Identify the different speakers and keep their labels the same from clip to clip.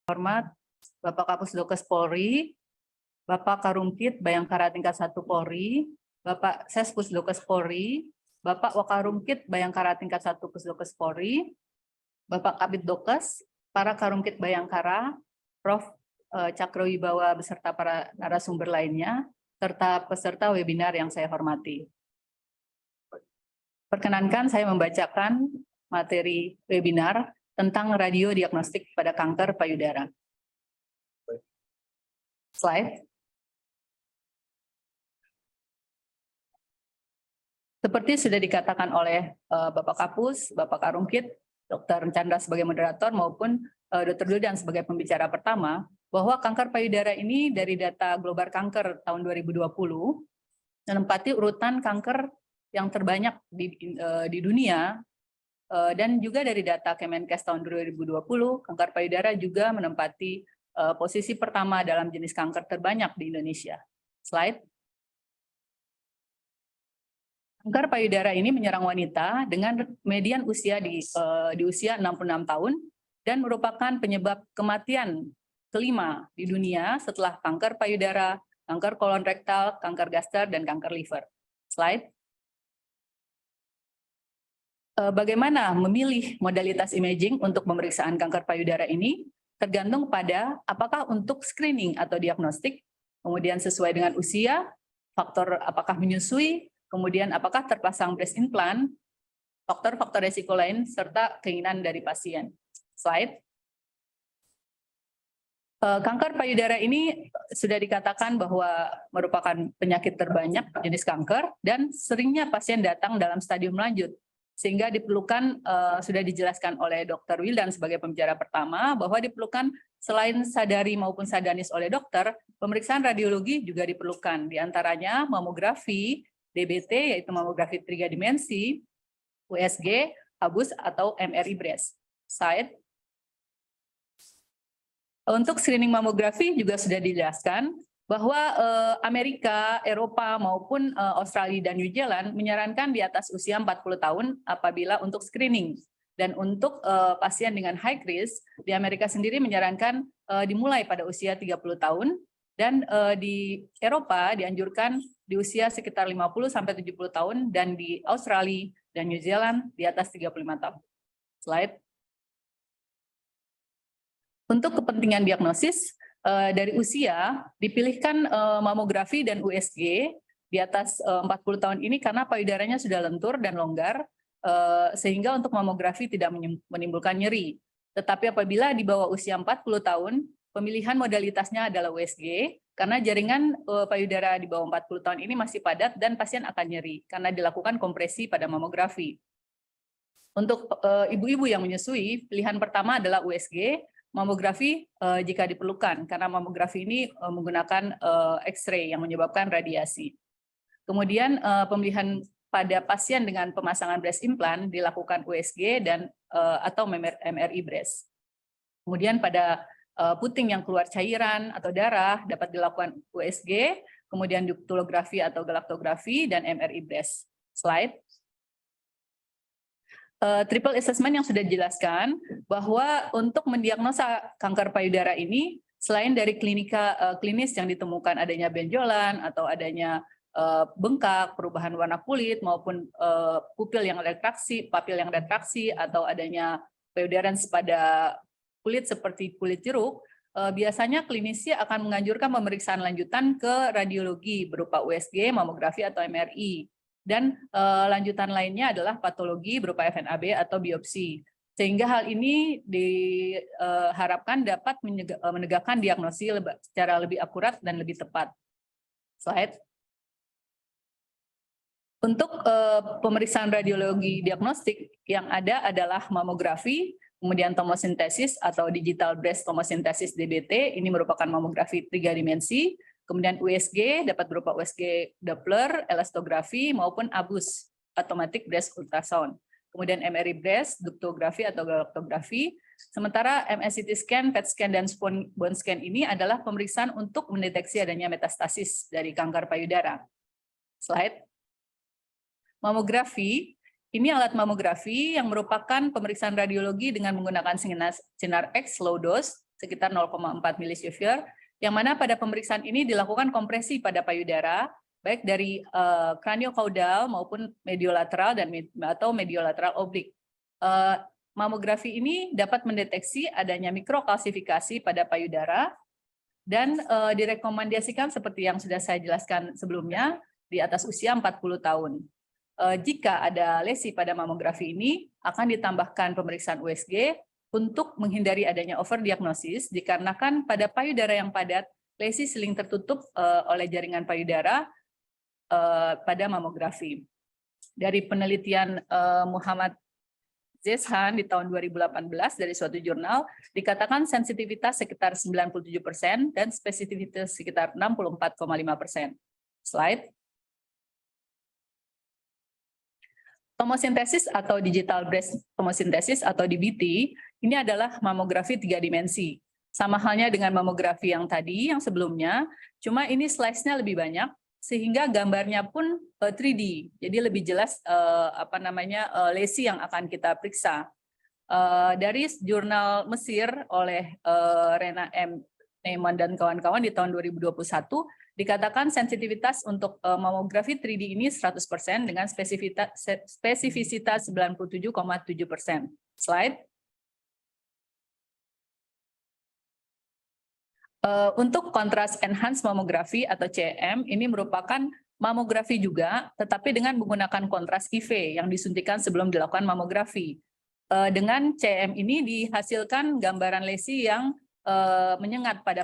Speaker 1: Hormat Bapak Kapusdokes Polri, Bapak Karumkit Bayangkara tingkat 1 Polri, Bapak Sespusdokes Polri, Bapak Wakarumkit Bayangkara tingkat 1 Pusdokes Polri, Bapak Kabid Dokes, para Karumkit Bayangkara, Prof. Cakrowibawa beserta para narasumber lainnya, serta peserta webinar yang saya hormati. Perkenankan saya membacakan materi webinar tentang radiodiagnostik pada kanker payudara. Slide. Seperti sudah dikatakan oleh Bapak Kapus, Bapak Karumkit, Dr. Chandra sebagai moderator maupun Dr. Dudan sebagai pembicara pertama, bahwa kanker payudara ini dari data Global Kanker tahun 2020 menempati urutan kanker yang terbanyak di dunia, dan juga dari data Kemenkes tahun 2020, kanker payudara juga menempati posisi pertama dalam jenis kanker terbanyak di Indonesia. Slide. Kanker payudara ini menyerang wanita dengan median usia di usia 66 tahun dan merupakan penyebab kematian kelima di dunia setelah kanker payudara, kanker kolon rektal, kanker gaster, dan kanker liver. Slide. Bagaimana memilih modalitas imaging untuk pemeriksaan kanker payudara ini tergantung pada apakah untuk screening atau diagnostik, kemudian sesuai dengan usia, faktor apakah menyusui, kemudian apakah terpasang breast implant, faktor-faktor resiko lain, serta keinginan dari pasien. Slide. Kanker payudara ini sudah dikatakan bahwa merupakan penyakit terbanyak jenis kanker dan seringnya pasien datang dalam stadium lanjut. Sehingga diperlukan, sudah dijelaskan oleh Dr. Wildan sebagai pembicara pertama, bahwa diperlukan selain sadari maupun sadanis oleh dokter, pemeriksaan radiologi juga diperlukan. Di antaranya mamografi, DBT, yaitu mamografi 3 dimensi, USG, ABUS, atau MRI breast. Slide. Untuk screening mamografi juga sudah dijelaskan bahwa Amerika, Eropa, maupun Australia dan New Zealand menyarankan di atas usia 40 tahun apabila untuk screening. Dan untuk pasien dengan high risk, di Amerika sendiri menyarankan dimulai pada usia 30 tahun, dan di Eropa dianjurkan di usia sekitar 50-70 tahun, dan di Australia dan New Zealand di atas 35 tahun. Slide. Untuk kepentingan diagnosis, dari usia dipilihkan mamografi dan USG di atas 40 tahun ini karena payudaranya sudah lentur dan longgar, sehingga untuk mamografi tidak menimbulkan nyeri. Tetapi apabila di bawah usia 40 tahun, pemilihan modalitasnya adalah USG karena jaringan payudara di bawah 40 tahun ini masih padat dan pasien akan nyeri karena dilakukan kompresi pada mamografi. Untuk ibu-ibu yang menyusui, pilihan pertama adalah USG, mamografi jika diperlukan, karena mamografi ini menggunakan X-ray yang menyebabkan radiasi. Kemudian pemilihan pada pasien dengan pemasangan breast implant dilakukan USG dan atau MRI breast. Kemudian pada puting yang keluar cairan atau darah dapat dilakukan USG, kemudian duktulografi atau galaktografi, dan MRI breast. Slide. Triple assessment yang sudah dijelaskan bahwa untuk mendiagnosa kanker payudara ini selain dari klinis yang ditemukan adanya benjolan atau adanya bengkak, perubahan warna kulit maupun pupil yang retraksi, papil yang retraksi, atau adanya payudarans pada kulit seperti kulit jeruk, biasanya klinisi akan menganjurkan pemeriksaan lanjutan ke radiologi berupa USG, mamografi, atau MRI. Dan lanjutan lainnya adalah patologi berupa FNAB atau biopsi. Sehingga hal ini diharapkan dapat menegakkan diagnosis secara lebih akurat dan lebih tepat. Slide. Untuk pemeriksaan radiologi diagnostik yang ada adalah mamografi, kemudian tomosintesis atau digital breast tomosintesis DBT, ini merupakan mamografi 3 dimensi. Kemudian USG dapat berupa USG Doppler, elastografi, maupun ABUS, automatic breast ultrasound. Kemudian MRI breast, duktografi atau galaktografi. Sementara MSCT scan, PET scan, dan bone scan ini adalah pemeriksaan untuk mendeteksi adanya metastasis dari kanker payudara. Slide. Mamografi, ini alat mamografi yang merupakan pemeriksaan radiologi dengan menggunakan sinar X low dose sekitar 0,4 milisievert, yang mana pada pemeriksaan ini dilakukan kompresi pada payudara, baik dari kraniokaudal maupun mediolateral atau mediolateral oblik. Mamografi ini dapat mendeteksi adanya mikrokalsifikasi pada payudara dan direkomendasikan seperti yang sudah saya jelaskan sebelumnya di atas usia 40 tahun. Jika ada lesi pada mamografi ini, akan ditambahkan pemeriksaan USG untuk menghindari adanya overdiagnosis dikarenakan pada payudara yang padat, lesi sering tertutup oleh jaringan payudara pada mamografi. Dari penelitian Muhammad Zeshan di tahun 2018 dari suatu jurnal, dikatakan sensitivitas sekitar 97% dan spesifisitas sekitar 64,5%. Slide. Tomosintesis atau digital breast tomosintesis atau DBT ini adalah mamografi 3 dimensi. Sama halnya dengan mamografi yang tadi, yang sebelumnya, cuma ini slice-nya lebih banyak sehingga gambarnya pun 3D. Jadi lebih jelas lesi yang akan kita periksa. Dari jurnal Mesir oleh Rena M. Neyman dan kawan-kawan di tahun 2021 dikatakan sensitivitas untuk mamografi 3D ini 100% dengan spesifisitas 97,7%. Slide. Untuk kontras enhanced mamografi atau CM ini merupakan mamografi juga, tetapi dengan menggunakan kontras IV yang disuntikan sebelum dilakukan mamografi. Dengan CM ini dihasilkan gambaran lesi yang menyengat pada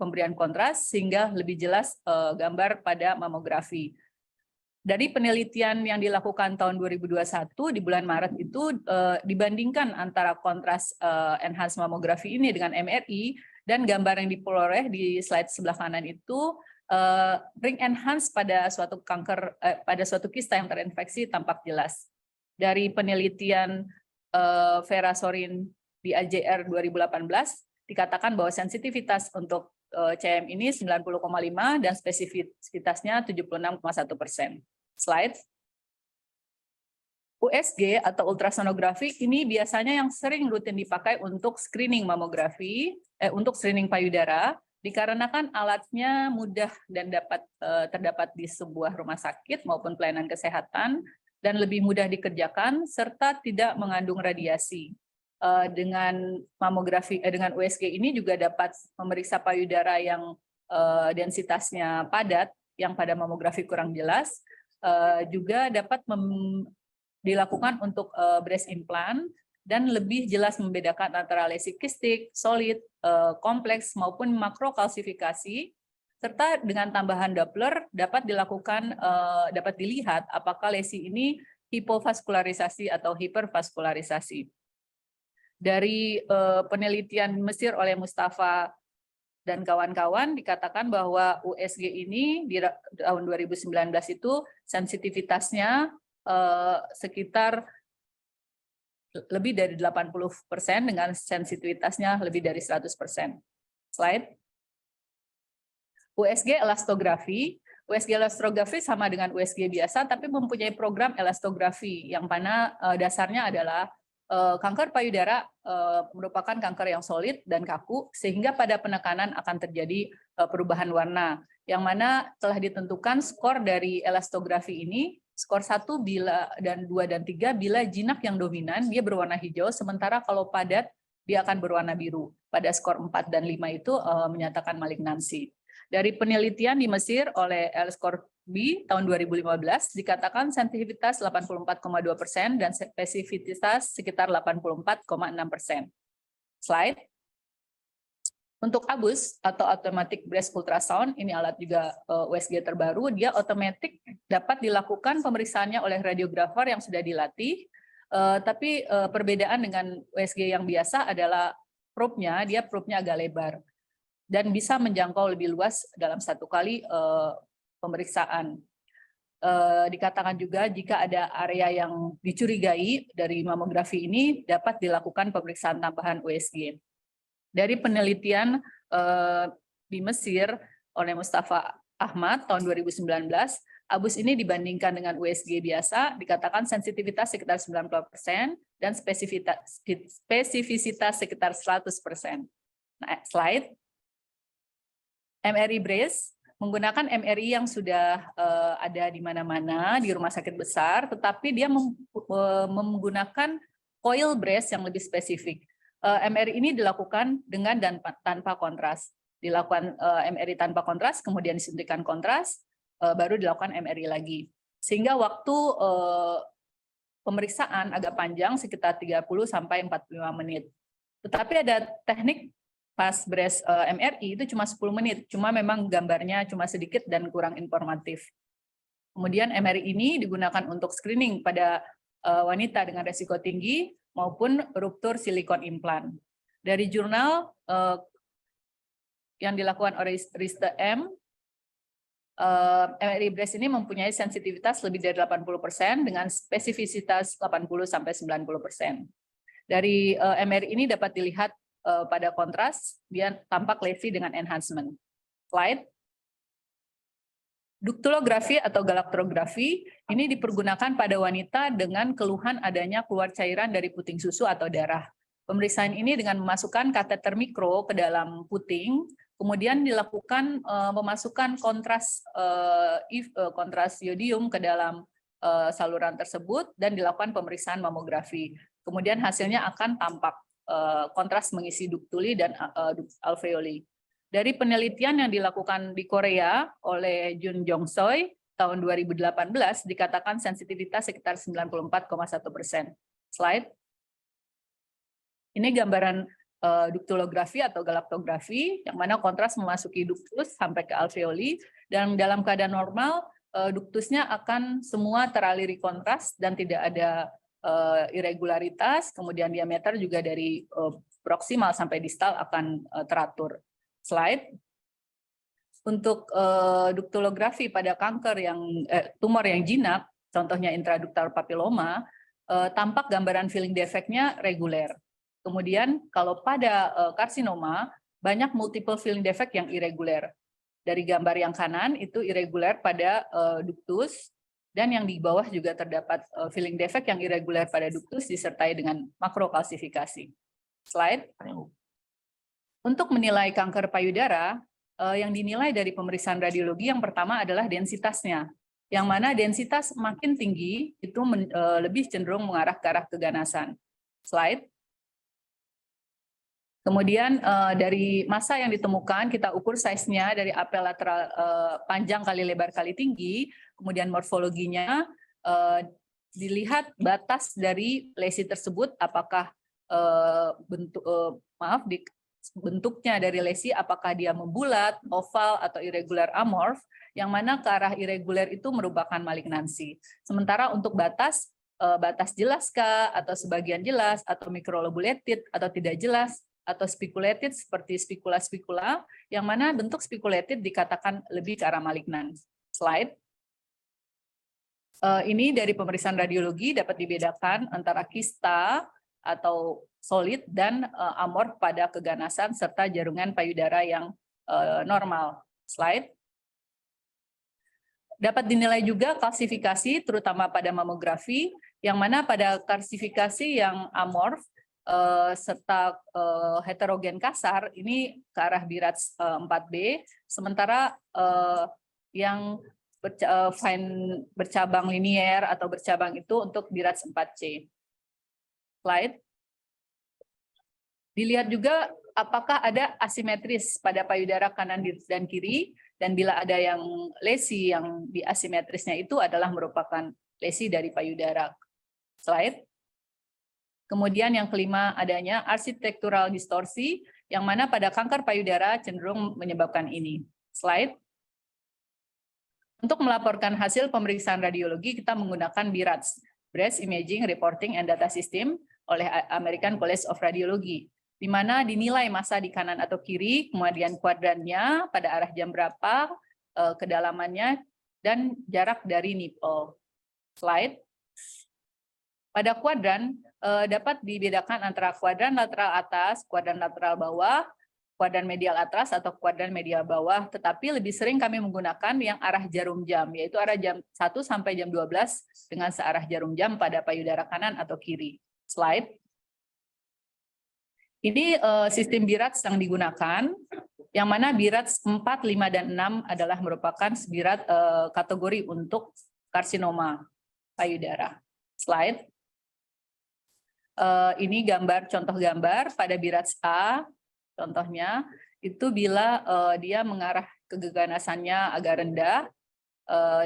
Speaker 1: pemberian kontras sehingga lebih jelas gambar pada mamografi. Dari penelitian yang dilakukan tahun 2021 di bulan Maret itu dibandingkan antara kontras enhanced mamografi ini dengan MRI dan gambar yang diperoleh di slide sebelah kanan itu ring enhanced pada suatu kanker pada suatu kista yang terinfeksi tampak jelas. Dari penelitian Vera Sorin di AJR 2018 dikatakan bahwa sensitivitas untuk CM ini 90,5 dan spesifisitasnya 76,1%. Slide. USG atau ultrasonografi ini biasanya yang sering rutin dipakai untuk screening mamografi, untuk screening payudara, dikarenakan alatnya mudah dan dapat terdapat di sebuah rumah sakit maupun pelayanan kesehatan dan lebih mudah dikerjakan serta tidak mengandung radiasi. Dengan mamografi dengan USG ini juga dapat memeriksa payudara yang densitasnya padat, yang pada mamografi kurang jelas, juga dapat dilakukan untuk breast implant dan lebih jelas membedakan antara lesi kistik, solid, kompleks maupun makrokalsifikasi, serta dengan tambahan Doppler dapat dilihat apakah lesi ini hipovaskularisasi atau hipervaskularisasi. Dari penelitian Mesir oleh Mustafa dan kawan-kawan dikatakan bahwa USG ini di tahun 2019 itu sensitivitasnya sekitar lebih dari 80% dengan sensitivitasnya lebih dari 100%. Slide. USG elastografi. USG elastografi sama dengan USG biasa tapi mempunyai program elastografi yang mana dasarnya adalah kanker payudara merupakan kanker yang solid dan kaku sehingga pada penekanan akan terjadi perubahan warna yang mana telah ditentukan skor dari elastografi ini, skor 1 bila dan 2 dan 3 bila jinak yang dominan dia berwarna hijau, sementara kalau padat dia akan berwarna biru. Pada skor 4 dan 5 itu menyatakan malignansi. Dari penelitian di Mesir oleh L-Score B tahun 2015 dikatakan sensitivitas 84,2% dan spesifisitas sekitar 84,6%. Slide. Untuk ABUS atau Automatic Breast Ultrasound, ini alat juga USG terbaru, dia otomatis dapat dilakukan pemeriksaannya oleh radiografer yang sudah dilatih, tapi perbedaan dengan USG yang biasa adalah probe-nya agak lebar dan bisa menjangkau lebih luas dalam satu kali pemeriksaan. Dikatakan juga jika ada area yang dicurigai dari mamografi ini dapat dilakukan pemeriksaan tambahan USG. Dari penelitian di Mesir oleh Mustafa Ahmad tahun 2019, ABUS ini dibandingkan dengan USG biasa dikatakan sensitivitas sekitar 90% dan spesifisitas sekitar 100%. Slide. MRI brace menggunakan MRI yang sudah ada di mana-mana di rumah sakit besar, tetapi dia menggunakan coil brace yang lebih spesifik. MRI ini dilakukan dengan dan tanpa kontras. Dilakukan MRI tanpa kontras, kemudian disuntikan kontras, baru dilakukan MRI lagi. Sehingga waktu pemeriksaan agak panjang, sekitar 30 sampai 45 menit. Tetapi ada teknik pas brace MRI itu cuma 10 menit, cuma memang gambarnya cuma sedikit dan kurang informatif. Kemudian MRI ini digunakan untuk screening pada wanita dengan resiko tinggi maupun ruptur silikon implan. Dari jurnal yang dilakukan oleh Riste M, MRI brace ini mempunyai sensitivitas lebih dari 80% dengan spesifisitas 80-90%. Dari MRI ini dapat dilihat pada kontras, dia tampak lesi dengan enhancement. Slide. Duktulografi atau galaktografi ini dipergunakan pada wanita dengan keluhan adanya keluar cairan dari puting susu atau darah. Pemeriksaan ini dengan memasukkan kateter mikro ke dalam puting, kemudian dilakukan memasukkan kontras iodium ke dalam saluran tersebut dan dilakukan pemeriksaan mamografi. Kemudian hasilnya akan tampak kontras mengisi duktuli dan alveoli. Dari penelitian yang dilakukan di Korea oleh Jun Jong Choi tahun 2018 dikatakan sensitivitas sekitar 94,1%. Slide. Ini gambaran duktulografi atau galaktografi yang mana kontras memasuki duktus sampai ke alveoli, dan dalam keadaan normal duktusnya akan semua teraliri kontras dan tidak ada irregularitas, kemudian diameter juga dari proksimal sampai distal akan teratur. Slide. Untuk duktulografi pada kanker yang tumor yang jinak, contohnya intraduktal papiloma, tampak gambaran filling defect-nya reguler. Kemudian kalau pada karsinoma banyak multiple filling defect yang irregular. Dari gambar yang kanan itu irregular pada duktus, dan yang di bawah juga terdapat filling defect yang irregular pada duktus disertai dengan makrokalsifikasi. Slide. Untuk menilai kanker payudara, yang dinilai dari pemeriksaan radiologi yang pertama adalah densitasnya. Yang mana densitas makin tinggi itu lebih cenderung mengarah ke arah keganasan. Slide. Kemudian dari massa yang ditemukan kita ukur size-nya dari apel lateral panjang kali lebar kali tinggi, kemudian morfologinya dilihat batas dari lesi tersebut apakah bentuknya dari lesi apakah dia membulat, oval atau irregular amorph, yang mana ke arah irregular itu merupakan malignansi. Sementara untuk batas jelaskah atau sebagian jelas atau microlobulated atau tidak jelas atau speculated seperti spikula-spikula, yang mana bentuk speculated dikatakan lebih ke arah malignan. Slide. Ini dari pemeriksaan radiologi dapat dibedakan antara kista atau solid dan amorf pada keganasan serta jarungan payudara yang normal. Slide. Dapat dinilai juga kalsifikasi terutama pada mamografi, yang mana pada kalsifikasi yang amorf serta heterogen kasar ini ke arah BIRATS 4B, sementara yang bercabang linier atau bercabang itu untuk BIRATS 4C. Slide. Dilihat juga apakah ada asimetris pada payudara kanan dan kiri, dan bila ada yang lesi yang di asimetrisnya itu adalah merupakan lesi dari payudara. Slide. Kemudian yang kelima adanya arsitektural distorsi, yang mana pada kanker payudara cenderung menyebabkan ini. Slide. Untuk melaporkan hasil pemeriksaan radiologi, kita menggunakan BIRATS, Breast Imaging Reporting and Data System, oleh American College of Radiology, di mana dinilai massa di kanan atau kiri, kemudian kuadrannya, pada arah jam berapa, kedalamannya, dan jarak dari nipple. Slide. Pada kuadran dapat dibedakan antara kuadran lateral atas, kuadran lateral bawah, kuadran medial atas atau kuadran medial bawah, tetapi lebih sering kami menggunakan yang arah jarum jam, yaitu arah jam 1 sampai jam 12 dengan searah jarum jam pada payudara kanan atau kiri. Slide. Ini sistem BIRATS yang digunakan, yang mana BIRATS 4, 5, dan 6 adalah merupakan BIRATS kategori untuk karsinoma payudara. Slide. Ini gambar, contoh gambar pada BIRATS A, contohnya, itu bila dia mengarah keganasannya agak rendah,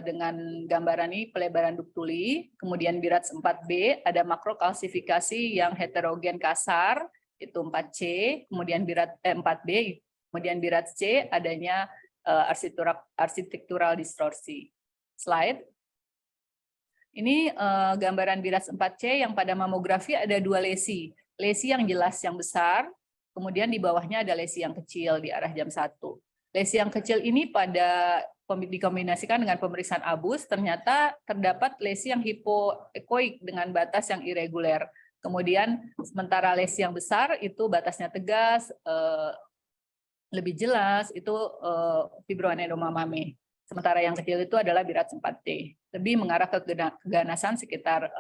Speaker 1: dengan gambaran ini pelebaran duct tuli. Kemudian BIRATS 4B ada makrokalsifikasi yang heterogen kasar, itu 4C, kemudian 4B, kemudian BIRATS C adanya arsitektural distorsi. Slide. Ini gambaran BIRATS 4C yang pada mamografi ada 2 lesi. Lesi yang jelas yang besar, kemudian di bawahnya ada lesi yang kecil di arah jam 1. Lesi yang kecil ini pada dikombinasikan dengan pemeriksaan abus, ternyata terdapat lesi yang hipoekoik dengan batas yang irreguler. Kemudian sementara lesi yang besar itu batasnya tegas, lebih jelas, itu fibroadenoma mame. Sementara yang kecil itu adalah BIRATS 4T. Lebih mengarah ke keganasan sekitar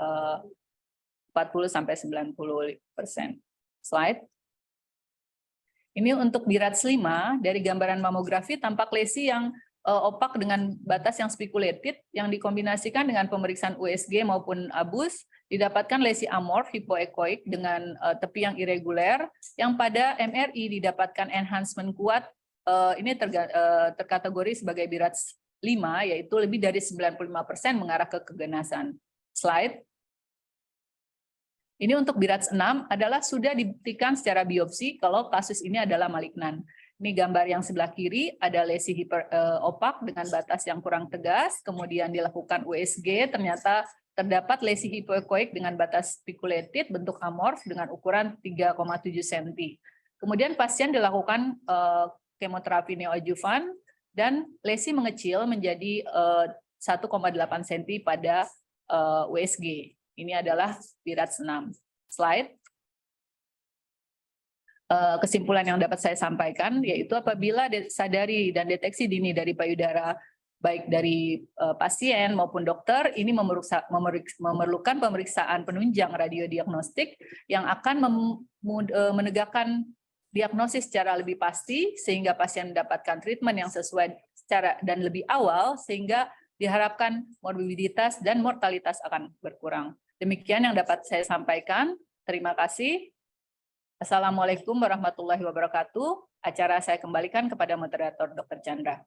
Speaker 1: 40-90%. Slide. Ini untuk BIRATS 5, dari gambaran mamografi tampak lesi yang opak dengan batas yang speculated, yang dikombinasikan dengan pemeriksaan USG maupun abus, didapatkan lesi amorf hipoekoik dengan tepi yang irreguler, yang pada MRI didapatkan enhancement kuat, ini terkategori sebagai BIRATS 5, yaitu lebih dari 95% mengarah ke keganasan. Slide. Ini untuk BIRATS 6 adalah sudah dibuktikan secara biopsi kalau kasus ini adalah malignan. Ini gambar yang sebelah kiri, ada lesi opak dengan batas yang kurang tegas, kemudian dilakukan USG, ternyata terdapat lesi hipoekoik dengan batas speculated, bentuk amorf dengan ukuran 3,7 cm. Kemudian pasien dilakukan kemoterapi neoadjuvan, dan lesi mengecil menjadi 1,8 cm pada USG. Ini adalah BIRATS 6. Slide. Kesimpulan yang dapat saya sampaikan yaitu apabila sadari dan deteksi dini dari payudara baik dari pasien maupun dokter, ini memerlukan pemeriksaan penunjang radiodiagnostik yang akan menegakkan diagnosis secara lebih pasti sehingga pasien mendapatkan treatment yang sesuai secara dan lebih awal sehingga diharapkan morbiditas dan mortalitas akan berkurang. Demikian yang dapat saya sampaikan. Terima kasih. Assalamualaikum warahmatullahi wabarakatuh. Acara saya kembalikan kepada moderator Dr. Chandra.